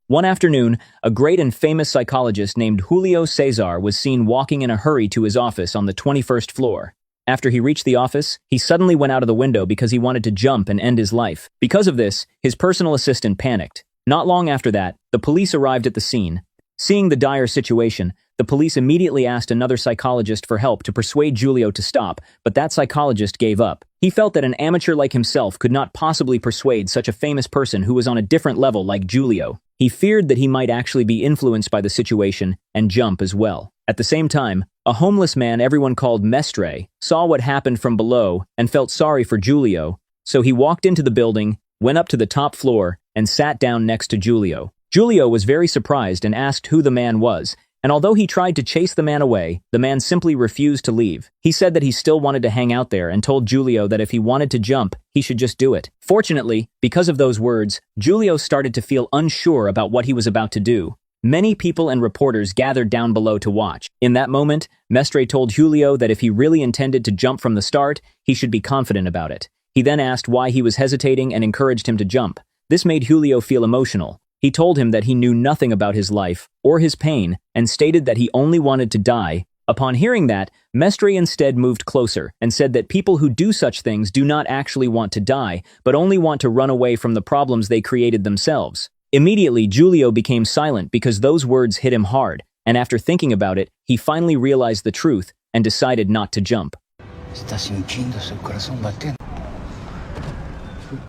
One afternoon, a great and famous psychologist named Julio Cesar was seen walking in a hurry to his office on the 21st floor. After he reached the office, he suddenly went out of the window because he wanted to jump and end his life. Because of this, his personal assistant panicked. Not long after that, the police arrived at the scene. Seeing the dire situation, the police immediately asked another psychologist for help to persuade Julio to stop, but that psychologist gave up. He felt that an amateur like himself could not possibly persuade such a famous person who was on a different level like Julio. He feared that he might actually be influenced by the situation and jump as well. At the same time, a homeless man everyone called Mestre saw what happened from below and felt sorry for Julio, so he walked into the building, went up to the top floor, and sat down next to Julio. Julio was very surprised and asked who the man was, and although he tried to chase the man away, the man simply refused to leave. He said that he still wanted to hang out there and told Julio that if he wanted to jump, he should just do it. Fortunately, because of those words, Julio started to feel unsure about what he was about to do. Many people and reporters gathered down below to watch. In that moment, Mestre told Julio that if he really intended to jump from the start, he should be confident about it. He then asked why he was hesitating and encouraged him to jump. This made Julio feel emotional. He told him that he knew nothing about his life or his pain and stated that he only wanted to die. Upon hearing that, Mestre instead moved closer and said that people who do such things do not actually want to die, but only want to run away from the problems they created themselves. Immediately, Julio became silent because those words hit him hard, and after thinking about it, he finally realized the truth and decided not to jump.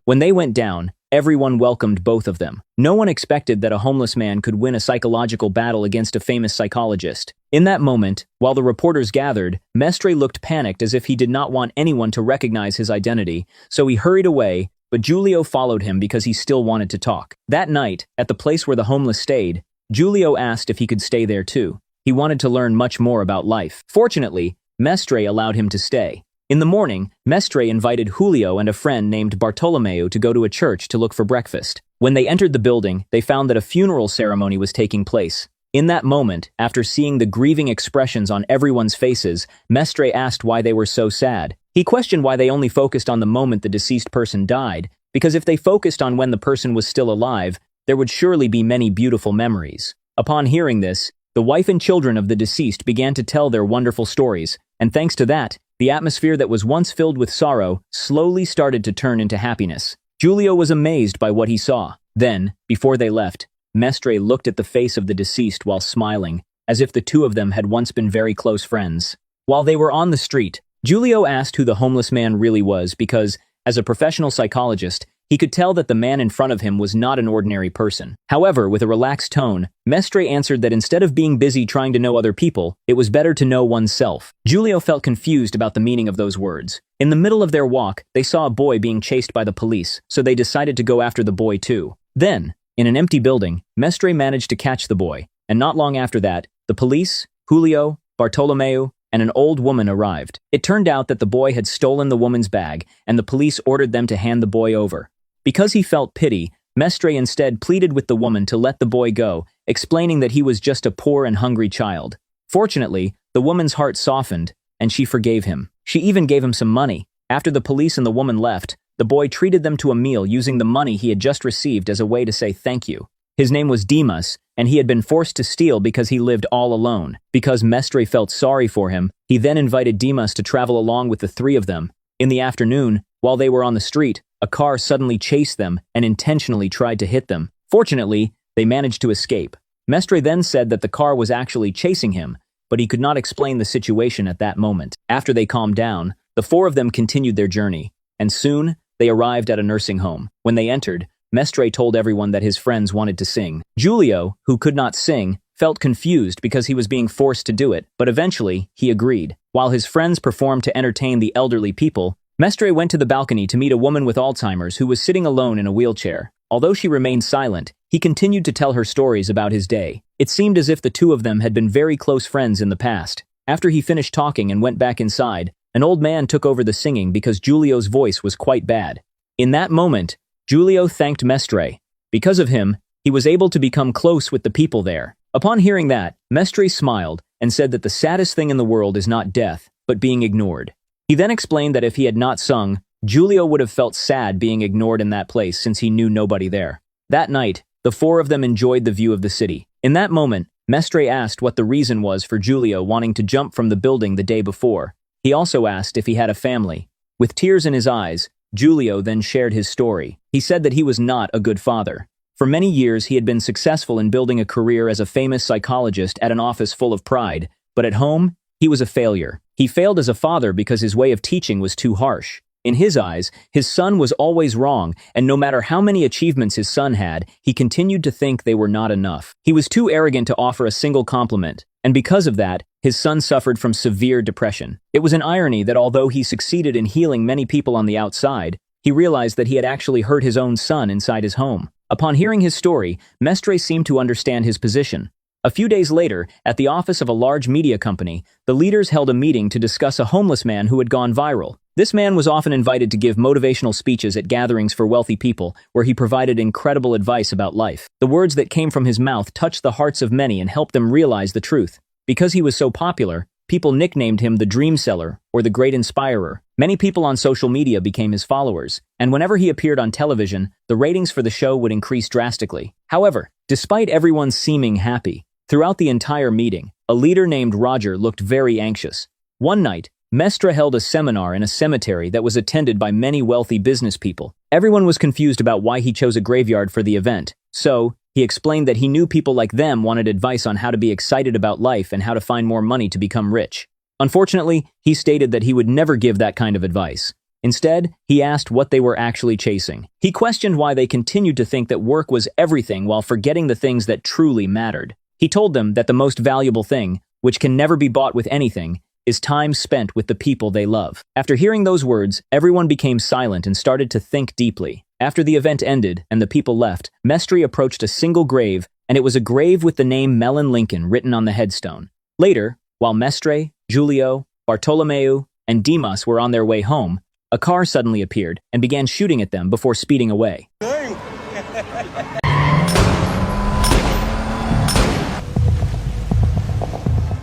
When they went down, everyone welcomed both of them. No one expected that a homeless man could win a psychological battle against a famous psychologist. In that moment, while the reporters gathered, Mestre looked panicked as if he did not want anyone to recognize his identity, so he hurried away, but Julio followed him because he still wanted to talk. That night, at the place where the homeless stayed, Julio asked if he could stay there too. He wanted to learn much more about life. Fortunately, Mestre allowed him to stay. In the morning, Mestre invited Julio and a friend named Bartolomeu to go to a church to look for breakfast. When they entered the building, they found that a funeral ceremony was taking place. In that moment, after seeing the grieving expressions on everyone's faces, Mestre asked why they were so sad. He questioned why they only focused on the moment the deceased person died, because if they focused on when the person was still alive, there would surely be many beautiful memories. Upon hearing this, the wife and children of the deceased began to tell their wonderful stories, and thanks to that, the atmosphere that was once filled with sorrow slowly started to turn into happiness. Julio was amazed by what he saw. Then, before they left, Mestre looked at the face of the deceased while smiling, as if the two of them had once been very close friends. While they were on the street, Julio asked who the homeless man really was because, as a professional psychologist, he could tell that the man in front of him was not an ordinary person. However, with a relaxed tone, Mestre answered that instead of being busy trying to know other people, it was better to know oneself. Julio felt confused about the meaning of those words. In the middle of their walk, they saw a boy being chased by the police, so they decided to go after the boy too. Then, in an empty building, Mestre managed to catch the boy, and not long after that, the police, Julio, Bartolomeu, and an old woman arrived. It turned out that the boy had stolen the woman's bag, and the police ordered them to hand the boy over. Because he felt pity, Mestre instead pleaded with the woman to let the boy go, explaining that he was just a poor and hungry child. Fortunately, the woman's heart softened, and she forgave him. She even gave him some money. After the police and the woman left, the boy treated them to a meal using the money he had just received as a way to say thank you. His name was Dimas, and he had been forced to steal because he lived all alone. Because Mestre felt sorry for him, he then invited Dimas to travel along with the three of them. In the afternoon, while they were on the street, a car suddenly chased them and intentionally tried to hit them. Fortunately, they managed to escape. Mestre then said that the car was actually chasing him, but he could not explain the situation at that moment. After they calmed down, the four of them continued their journey, and soon, they arrived at a nursing home. When they entered, Mestre told everyone that his friends wanted to sing. Julio, who could not sing, felt confused because he was being forced to do it, but eventually, he agreed. While his friends performed to entertain the elderly people, Mestre went to the balcony to meet a woman with Alzheimer's who was sitting alone in a wheelchair. Although she remained silent, he continued to tell her stories about his day. It seemed as if the two of them had been very close friends in the past. After he finished talking and went back inside, an old man took over the singing because Julio's voice was quite bad. In that moment, Julio thanked Mestre. Because of him, he was able to become close with the people there. Upon hearing that, Mestre smiled and said that the saddest thing in the world is not death, but being ignored. He then explained that if he had not sung, Julio would have felt sad being ignored in that place since he knew nobody there. That night, The four of them enjoyed the view of the city. In that moment, Mestre asked what the reason was for Giulio wanting to jump from the building the day before. He also asked if he had a family. With tears in his eyes, Giulio then shared his story. He said that he was not a good father. For many years, he had been successful in building a career as a famous psychologist at an office full of pride, but at home, he was a failure. He failed as a father because his way of teaching was too harsh. In his eyes, his son was always wrong, and no matter how many achievements his son had, he continued to think they were not enough. He was too arrogant to offer a single compliment, and because of that, his son suffered from severe depression. It was an irony that although he succeeded in healing many people on the outside, he realized that he had actually hurt his own son inside his home. Upon hearing his story, Mestre seemed to understand his position. A few days later, at the office of a large media company, the leaders held a meeting to discuss a homeless man who had gone viral. This man was often invited to give motivational speeches at gatherings for wealthy people, where he provided incredible advice about life. The words that came from his mouth touched the hearts of many and helped them realize the truth. Because he was so popular, people nicknamed him the Dream Seller or the Great Inspirer. Many people on social media became his followers, and whenever he appeared on television, the ratings for the show would increase drastically. However, despite everyone seeming happy, throughout the entire meeting, a leader named Roger looked very anxious. One night, Mestre held a seminar in a cemetery that was attended by many wealthy business people. Everyone was confused about why he chose a graveyard for the event, so he explained that he knew people like them wanted advice on how to be excited about life and how to find more money to become rich. Unfortunately, he stated that he would never give that kind of advice. Instead, he asked what they were actually chasing. He questioned why they continued to think that work was everything while forgetting the things that truly mattered. He told them that the most valuable thing, which can never be bought with anything, is time spent with the people they love. After hearing those words, everyone became silent and started to think deeply. After the event ended and the people left, Mestre approached a single grave, and it was a grave with the name Mellon Lincoln written on the headstone. Later, while Mestre, Giulio, Bartolomeo, and Dimas were on their way home, a car suddenly appeared and began shooting at them before speeding away.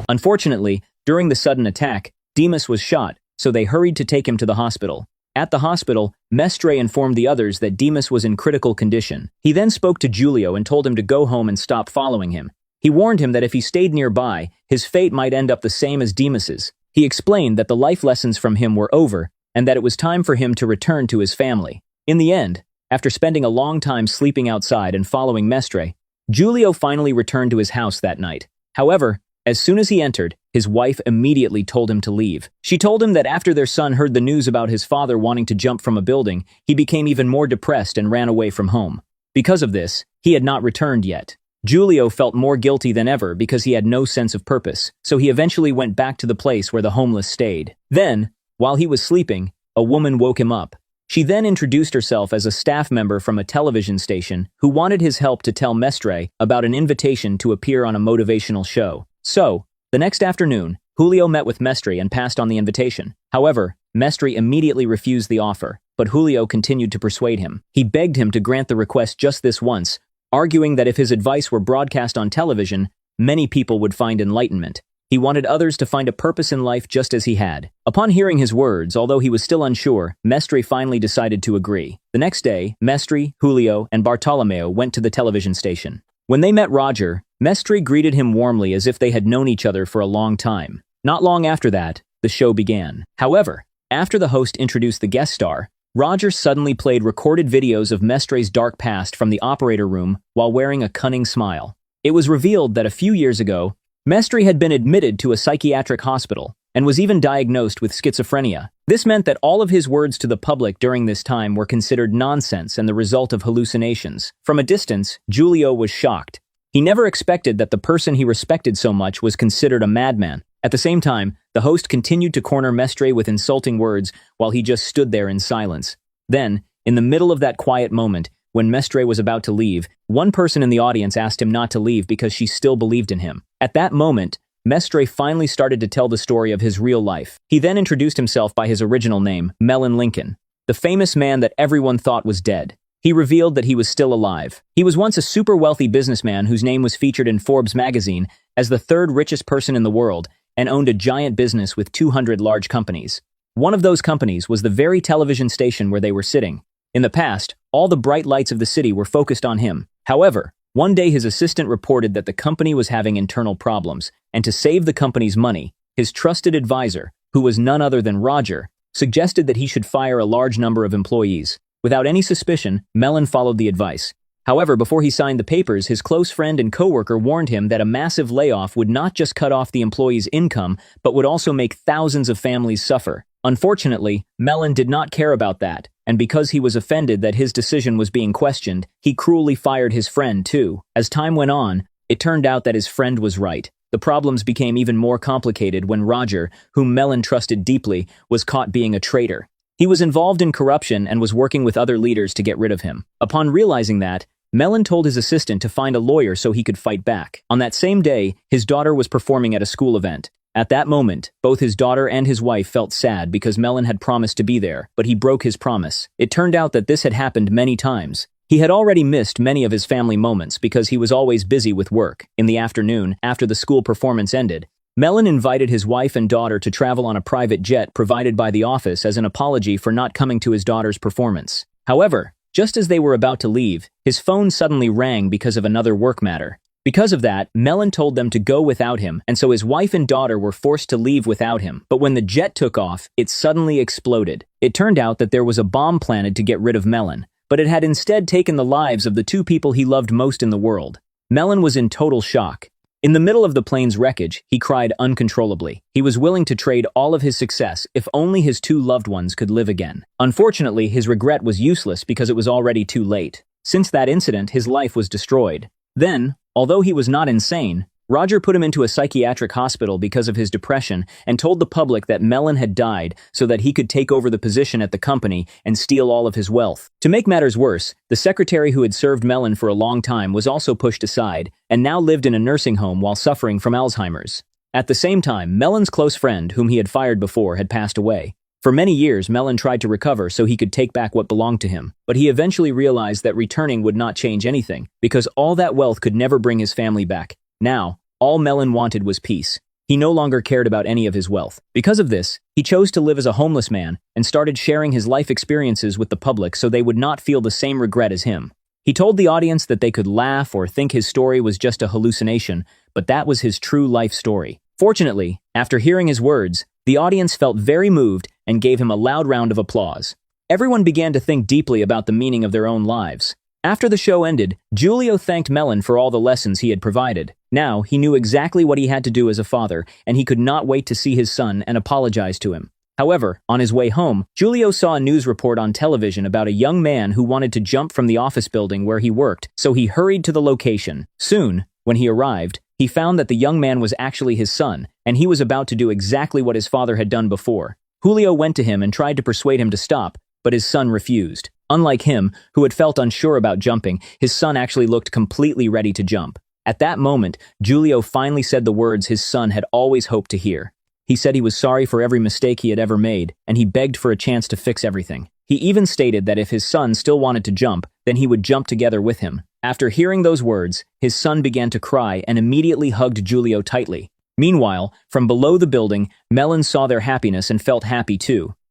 Unfortunately, during the sudden attack, Dimas was shot, so they hurried to take him to the hospital. At the hospital, Mestre informed the others that Dimas was in critical condition. He then spoke to Giulio and told him to go home and stop following him. He warned him that if he stayed nearby, his fate might end up the same as Dimas's. He explained that the life lessons from him were over and that it was time for him to return to his family. In the end, after spending a long time sleeping outside and following Mestre, Giulio finally returned to his house that night. However, as soon as he entered, his wife immediately told him to leave. She told him that after their son heard the news about his father wanting to jump from a building, he became even more depressed and ran away from home. Because of this, he had not returned yet. Giulio felt more guilty than ever because he had no sense of purpose, so he eventually went back to the place where the homeless stayed. Then, while he was sleeping, a woman woke him up. She then introduced herself as a staff member from a television station who wanted his help to tell Mestre about an invitation to appear on a motivational show. So, the next afternoon, Julio met with Mestre and passed on the invitation. However, Mestre immediately refused the offer, but Julio continued to persuade him. He begged him to grant the request just this once, arguing that if his advice were broadcast on television, many people would find enlightenment. He wanted others to find a purpose in life just as he had. Upon hearing his words, although he was still unsure, Mestre finally decided to agree. The next day, Mestre, Julio, and Bartolomeo went to the television station. When they met Roger, Mestre greeted him warmly as if they had known each other for a long time. Not long after that, the show began. However, after the host introduced the guest star, Roger suddenly played recorded videos of Mestre's dark past from the operator room while wearing a cunning smile. It was revealed that a few years ago, Mestre had been admitted to a psychiatric hospital and was even diagnosed with schizophrenia. This meant that all of his words to the public during this time were considered nonsense and the result of hallucinations. From a distance, Giulio was shocked. He never expected that the person he respected so much was considered a madman. At the same time, the host continued to corner Mestre with insulting words while he just stood there in silence. Then, in the middle of that quiet moment, when Mestre was about to leave, one person in the audience asked him not to leave because she still believed in him. At that moment, Mestre finally started to tell the story of his real life. He then introduced himself by his original name, Mellon Lincoln, the famous man that everyone thought was dead. He revealed that he was still alive. He was once a super wealthy businessman whose name was featured in Forbes magazine as the third richest person in the world and owned a giant business with 200 large companies. One of those companies was the very television station where they were sitting. In the past, All the bright lights of the city were focused on him. However, one day his assistant reported that the company was having internal problems, and to save the company's money, his trusted advisor, who was none other than Roger, suggested that he should fire a large number of employees. Without any suspicion, Mellon followed the advice. However, before he signed the papers, his close friend and coworker warned him that a massive layoff would not just cut off the employees' income, but would also make thousands of families suffer. Unfortunately, Mellon did not care about that, and because he was offended that his decision was being questioned, he cruelly fired his friend too. As time went on, it turned out that his friend was right. The problems became even more complicated when Roger, whom Mellon trusted deeply, was caught being a traitor. He was involved in corruption and was working with other leaders to get rid of him. Upon realizing that, Mellon told his assistant to find a lawyer so he could fight back. On that same day, his daughter was performing at a school event. At that moment, both his daughter and his wife felt sad because Mellon had promised to be there, but he broke his promise. It turned out that this had happened many times. He had already missed many of his family moments because he was always busy with work. In the afternoon, after the school performance ended, Mellon invited his wife and daughter to travel on a private jet provided by the office as an apology for not coming to his daughter's performance. However, just as they were about to leave, his phone suddenly rang because of another work matter. Because of that, Mellon told them to go without him, and so his wife and daughter were forced to leave without him. But when the jet took off, it suddenly exploded. It turned out that there was a bomb planted to get rid of Mellon, but it had instead taken the lives of the two people he loved most in the world. Mellon was in total shock. In the middle of the plane's wreckage, he cried uncontrollably. He was willing to trade all of his success if only his two loved ones could live again. Unfortunately, his regret was useless because it was already too late. Since that incident, his life was destroyed. Then, although he was not insane, Roger put him into a psychiatric hospital because of his depression and told the public that Mellon had died so that he could take over the position at the company and steal all of his wealth. To make matters worse, the secretary who had served Mellon for a long time was also pushed aside and now lived in a nursing home while suffering from Alzheimer's. At the same time, Mellon's close friend, whom he had fired before, had passed away. For many years, Mellon tried to recover so he could take back what belonged to him, but he eventually realized that returning would not change anything because all that wealth could never bring his family back. Now, all Mellon wanted was peace. He no longer cared about any of his wealth. Because of this, he chose to live as a homeless man and started sharing his life experiences with the public so they would not feel the same regret as him. He told the audience that they could laugh or think his story was just a hallucination, but that was his true life story. Fortunately, after hearing his words, the audience felt very moved and gave him a loud round of applause. Everyone began to think deeply about the meaning of their own lives. After the show ended, Giulio thanked Mellon for all the lessons he had provided. Now, he knew exactly what he had to do as a father, and he could not wait to see his son and apologize to him. However, on his way home, Giulio saw a news report on television about a young man who wanted to jump from the office building where he worked, so he hurried to the location. Soon, when he arrived, he found that the young man was actually his son, and he was about to do exactly what his father had done before. Julio went to him and tried to persuade him to stop, but his son refused. Unlike him, who had felt unsure about jumping, his son actually looked completely ready to jump. At that moment, Giulio finally said the words his son had always hoped to hear. He said he was sorry for every mistake he had ever made, and he begged for a chance to fix everything. He even stated that if his son still wanted to jump, then he would jump together with him. After hearing those words, his son began to cry and immediately hugged Giulio tightly. Meanwhile, from below the building, Mellon saw their happiness and felt happy too.